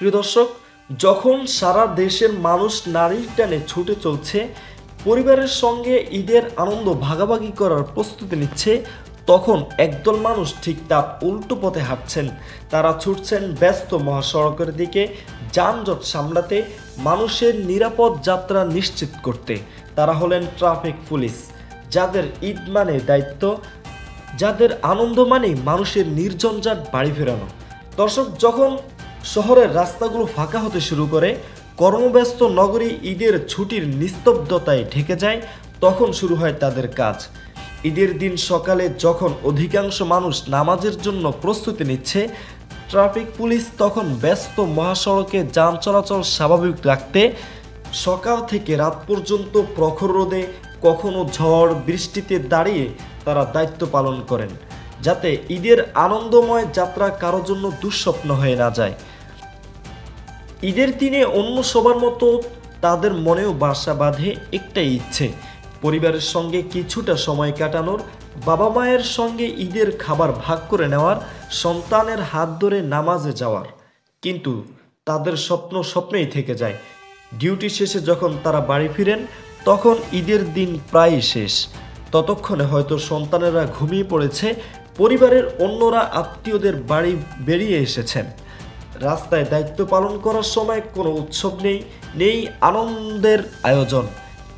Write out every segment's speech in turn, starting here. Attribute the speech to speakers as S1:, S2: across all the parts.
S1: প্রিয় দর্শক, যখন সারা দেশের মানুষ নারীর টানে ছুটে চলছে, পরিবারের সঙ্গে ঈদের আনন্দ ভাগাভাগি করার প্রস্তুতি নিচ্ছে, তখন একদল মানুষ ঠিক তার উল্টো পথে হাঁটছেন। তারা ছুটছেন ব্যস্ত মহাসড়কের দিকে, যানজট সামলাতে, মানুষের নিরাপদ যাত্রা নিশ্চিত করতে। তারা হলেন ট্রাফিক পুলিশ, যাদের ঈদ মানে দায়িত্ব, যাদের আনন্দ মানে মানুষের নির্ঝঞ্ঝাট বাড়ি ফেরানো। দর্শক, যখন শহরের রাস্তাগুলো ফাঁকা হতে শুরু করে, কর্মব্যস্ত নগরী ঈদের ছুটির নিস্তব্ধতায় ঢেকে যায়, তখন শুরু হয় তাদের কাজ। ঈদের দিন সকালে যখন অধিকাংশ মানুষ নামাজের জন্য প্রস্তুতি নিচ্ছে, ট্রাফিক পুলিশ তখন ব্যস্ত মহাসড়কে যান চলাচল স্বাভাবিক রাখতে সকাল থেকে রাত পর্যন্ত প্রখর রোদে, কখনো ঝড় বৃষ্টিতে দাঁড়িয়ে তারা দায়িত্ব পালন করেন, যাতে ঈদের আনন্দময় যাত্রা কারোর জন্য দুঃস্বপ্ন হয়ে না যায়। ঈদের দিনে অন্য সবার মতো তাদের মনেও বাসা বাঁধে একটাই ইচ্ছে, পরিবারের সঙ্গে কিছুটা সময় কাটানোর, বাবা মায়ের সঙ্গে ঈদের খাবার ভাগ করে নেওয়ার, সন্তানের হাত ধরে নামাজে যাওয়ার। কিন্তু তাদের স্বপ্ন স্বপ্নেই থেকে যায়। ডিউটি শেষে যখন তারা বাড়ি ফিরেন, তখন ঈদের দিন প্রায় শেষ। ততক্ষণে হয়তো সন্তানেরা ঘুমিয়ে পড়েছে, পরিবারের অন্যরা আত্মীয়দের বাড়ি বেরিয়ে এসেছেন। রাস্তায় দায়িত্ব পালন করার সময় কোনো উৎসব নেই আনন্দের আয়োজন।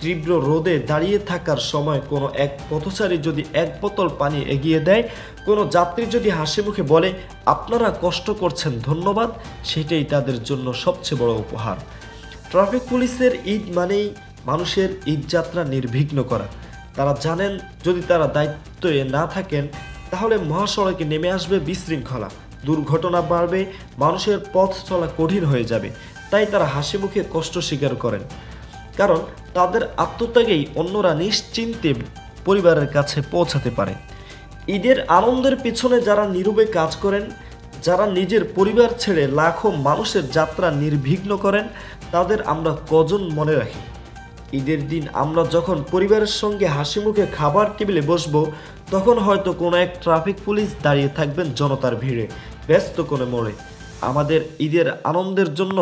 S1: তীব্র রোদে দাঁড়িয়ে থাকার সময় কোনো এক পথচারী যদি এক বোতল পানি এগিয়ে দেয়, কোনো যাত্রী যদি হাসি মুখে বলে আপনারা কষ্ট করছেন ধন্যবাদ, সেটাই তাদের জন্য সবচেয়ে বড় উপহার। ট্রাফিক পুলিশের ঈদ মানেই মানুষের ঈদযাত্রা নির্বিঘ্ন করা। তারা জানেন, যদি তারা দায়িত্বে না থাকেন, তাহলে মহাসড়কে নেমে আসবে বিশৃঙ্খলা, দুর্ঘটনা বাড়বে, মানুষের পথ চলা কঠিন হয়ে যাবে। তাই তারা হাসি মুখে কষ্ট স্বীকার করেন, কারণ তাদের আত্মত্যাগেই অন্যরা নিশ্চিন্তে পরিবারের কাছে পৌঁছাতে পারে। ঈদের আনন্দের পিছনে যারা নীরবে কাজ করেন, যারা নিজের পরিবার ছেড়ে লাখো মানুষের যাত্রা নির্বিঘ্ন করেন, তাদের আমরা কজন মনে রাখি। ঈদের দিন আমরা যখন পরিবারের সঙ্গে হাসি মুখে খাবার টেবিলে বসবো, তখন হয়তো কোনো এক ট্রাফিক পুলিশ দাঁড়িয়ে থাকবেন জনতার ভিড়ে, ব্যস্ত কোনো মোড়ে। আমাদের ঈদের আনন্দের জন্য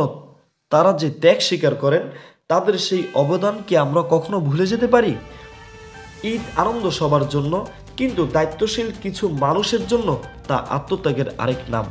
S1: তারা যে ত্যাগ স্বীকার করেন, তাদের সেই অবদান কি আমরা কখনো ভুলে যেতে পারি? ঈদ আনন্দ সবার জন্য, কিন্তু দায়িত্বশীল কিছু মানুষের জন্য তা আত্মত্যাগের আরেক নাম।